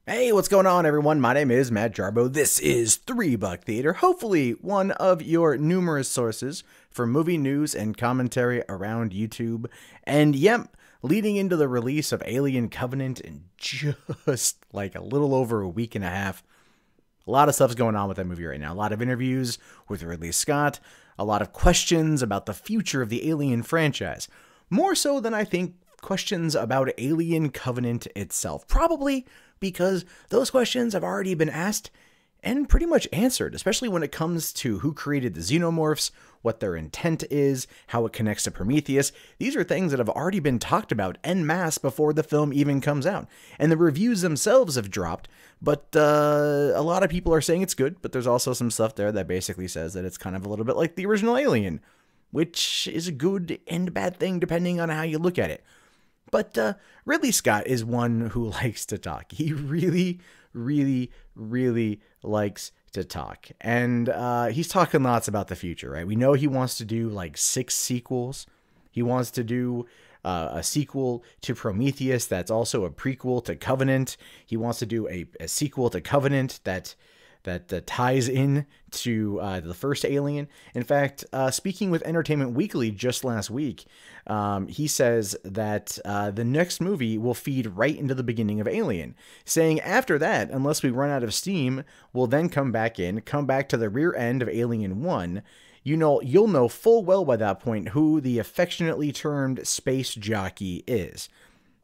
Hey, what's going on, everyone? My name is Matt Jarbo. This is $3 Theater, hopefully one of your numerous sources for movie news and commentary around YouTube. And yep, leading into the release of Alien Covenant in just like a little over a week and a half, a lot of stuff's going on with that movie right now. A lot of interviews with Ridley Scott, a lot of questions about the future of the Alien franchise. More so than I think questions about Alien Covenant itself. Probably because those questions have already been asked and pretty much answered, especially when it comes to who created the xenomorphs, what their intent is, how it connects to Prometheus. These are things that have already been talked about en masse before the film even comes out. And the reviews themselves have dropped, but a lot of people are saying it's good, but there's also some stuff there that basically says that it's kind of a little bit like the original Alien, which is a good and bad thing depending on how you look at it. But Ridley Scott is one who likes to talk. He really, really, really likes to talk. And he's talking lots about the future, right? We know he wants to do like 6 sequels. He wants to do a sequel to Prometheus that's also a prequel to Covenant. He wants to do a sequel to Covenant that ties in to the first Alien. In fact, speaking with Entertainment Weekly just last week, he says that the next movie will feed right into the beginning of Alien, saying after that, unless we run out of steam, we'll then come back to the rear end of Alien 1. You'll know full well by that point who the affectionately termed space jockey is.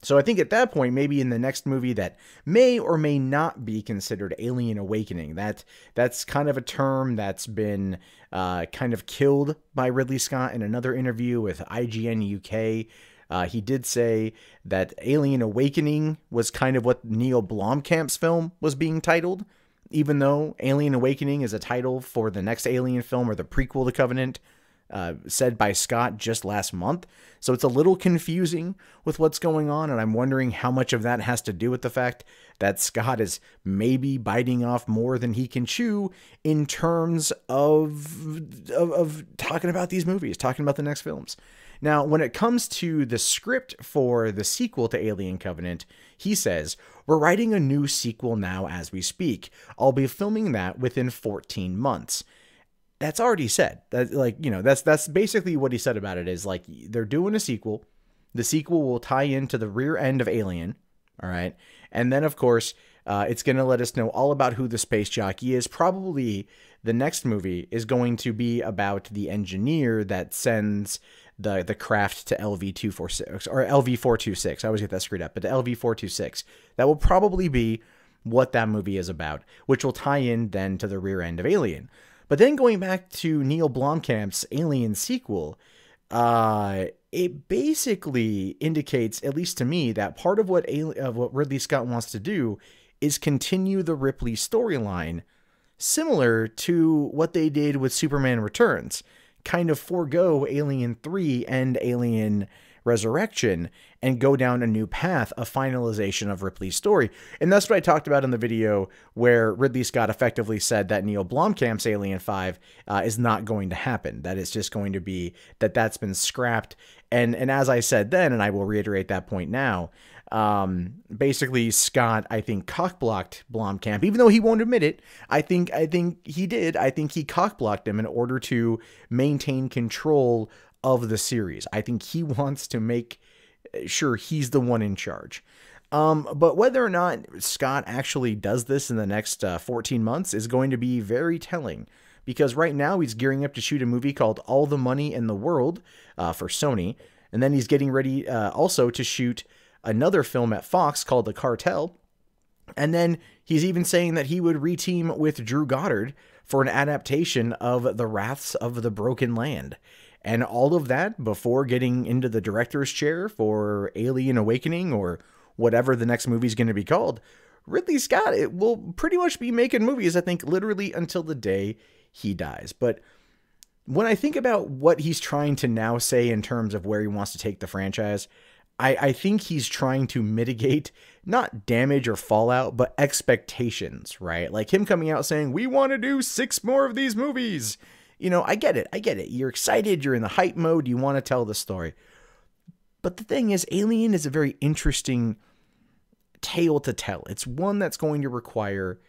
So I think at that point, maybe in the next movie that may or may not be considered Alien Awakening, that's kind of a term that's been kind of killed by Ridley Scott in another interview with IGN UK. He did say that Alien Awakening was kind of what Neil Blomkamp's film was being titled, even though Alien Awakening is a title for the next Alien film or the prequel to Covenant, said by Scott just last month. So it's a little confusing with what's going on, and I'm wondering how much of that has to do with the fact that Scott is maybe biting off more than he can chew in terms of talking about these movies, talking about the next films. Now, when it comes to the script for the sequel to Alien Covenant, he says, "We're writing a new sequel now as we speak. I'll be filming that within 14 months." That's already said. That's basically what he said about it, is like they're doing a sequel. The sequel will tie into the rear end of Alien, all right? And then, of course, it's going to let us know all about who the space jockey is. Probably the next movie is going to be about the engineer that sends the craft to LV-246 or LV-426. I always get that screwed up, but the LV-426. That will probably be what that movie is about, which will tie in then to the rear end of Alien. But then going back to Neil Blomkamp's Alien sequel, it basically indicates, at least to me, that part of what Ridley Scott wants to do is continue the Ripley storyline, similar to what they did with Superman Returns, kind of forego Alien 3 and Alien Resurrection and go down a new path, a finalization of Ripley's story. And that's what I talked about in the video where Ridley Scott effectively said that Neil Blomkamp's Alien 5 is not going to happen, that it's just going to be that's been scrapped. And as I said then, and I will reiterate that point now, basically Scott, I think, cockblocked Blomkamp, even though he won't admit it. I think he did. I think he cockblocked him in order to maintain control of the series. I think he wants to make sure he's the one in charge. But whether or not Scott actually does this in the next 14 months is going to be very telling, because right now he's gearing up to shoot a movie called All the Money in the World for Sony. And then he's getting ready also to shoot another film at Fox called The Cartel. And then he's even saying that he would reteam with Drew Goddard for an adaptation of The Wraths of the Broken Land. And all of that before getting into the director's chair for Alien Awakening or whatever the next movie is going to be called. Ridley Scott, it will pretty much be making movies, I think, literally until the day he dies. But when I think about what he's trying to now say in terms of where he wants to take the franchise, I think he's trying to mitigate not damage or fallout, but expectations, right? Like him coming out saying, we want to do 6 more of these movies. I get it. You're excited. You're in the hype mode. You want to tell the story. But the thing is, Alien is a very interesting tale to tell. It's one that's going to require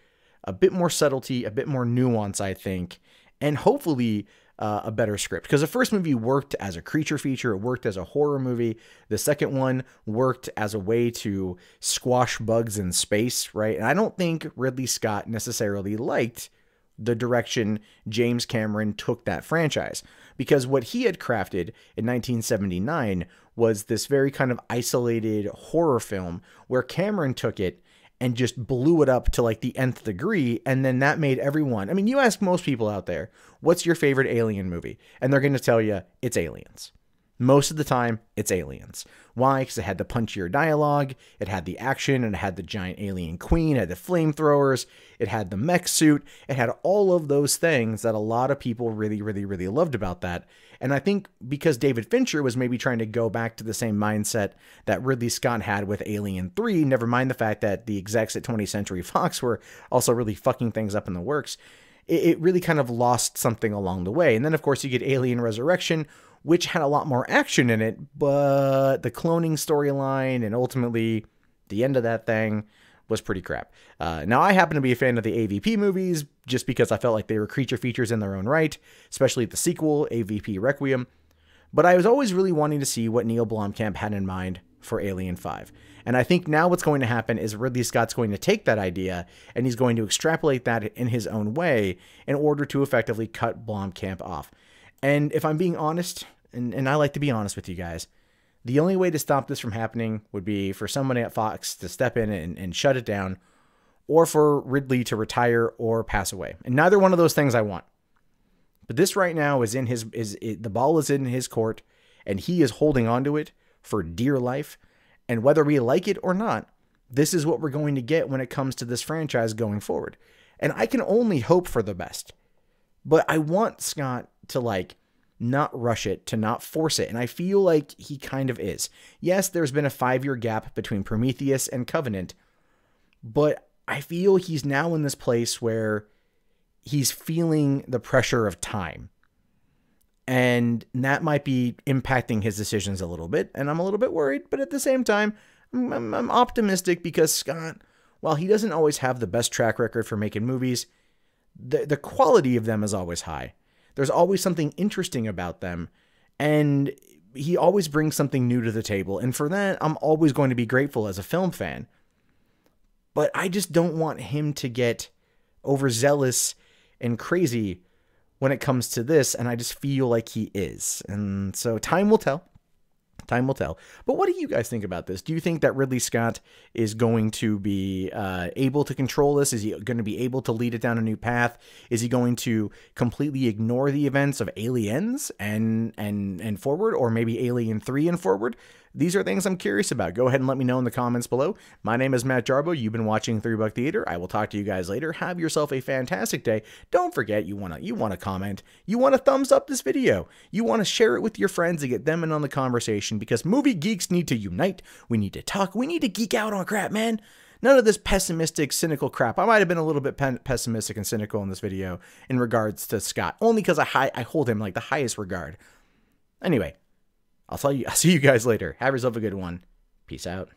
a bit more subtlety, a bit more nuance, I think, and hopefully a better script. Because the first movie worked as a creature feature, it worked as a horror movie. The second one worked as a way to squash bugs in space, right? And I don't think Ridley Scott necessarily liked the direction James Cameron took that franchise, because what he had crafted in 1979 was this very kind of isolated horror film where Cameron took it and just blew it up to like the nth degree. And then that made everyone, I mean, you ask most people out there, what's your favorite alien movie? And they're going to tell you it's Aliens. Most of the time, it's Aliens. Why? Because it had the punchier dialogue, it had the action, and it had the giant alien queen, it had the flamethrowers, it had the mech suit, it had all of those things that a lot of people really, really, really loved about that. And I think because David Fincher was maybe trying to go back to the same mindset that Ridley Scott had with Alien 3, never mind the fact that the execs at 20th Century Fox were also really fucking things up in the works, it really kind of lost something along the way. And then, of course, you get Alien Resurrection, which had a lot more action in it, but the cloning storyline and ultimately the end of that thing was pretty crap. Now, I happen to be a fan of the AVP movies just because I felt like they were creature features in their own right, especially the sequel, AVP Requiem. But I was always really wanting to see what Neil Blomkamp had in mind for Alien 5. And I think now what's going to happen is Ridley Scott's going to take that idea and he's going to extrapolate that in his own way in order to effectively cut Blomkamp off. And if I'm being honest, and I like to be honest with you guys, the only way to stop this from happening would be for someone at Fox to step in and shut it down, or for Ridley to retire or pass away. And neither one of those things I want. But this right now is the ball is in his court, and he is holding on to it for dear life. And whether we like it or not, this is what we're going to get when it comes to this franchise going forward. And I can only hope for the best. But I want Scott to not rush it, to not force it. And I feel like he kind of is. Yes, there's been a 5-year gap between Prometheus and Covenant, but I feel he's now in this place where he's feeling the pressure of time. And that might be impacting his decisions a little bit. And I'm a little bit worried, but at the same time, I'm optimistic because Scott, while he doesn't always have the best track record for making movies, the quality of them is always high. There's always something interesting about them, and he always brings something new to the table. And for that, I'm always going to be grateful as a film fan. But I just don't want him to get overzealous and crazy when it comes to this, and I just feel like he is. And so time will tell. Time will tell. But what do you guys think about this? Do you think that Ridley Scott is going to be able to control this? Is he going to be able to lead it down a new path? Is he going to completely ignore the events of Aliens and forward, or maybe Alien 3 and forward? These are things I'm curious about. Go ahead and let me know in the comments below. My name is Matt Jarbo. You've been watching 3 Buck Theater. I will talk to you guys later. Have yourself a fantastic day. Don't forget, you want to comment. You want to thumbs up this video. You want to share it with your friends to get them in on the conversation, because movie geeks need to unite. We need to talk. We need to geek out on crap, man. None of this pessimistic, cynical crap. I might have been a little bit pessimistic and cynical in this video in regards to Scott, only because I hold him like the highest regard. Anyway, I'll see you guys later. Have yourself a good one. Peace out.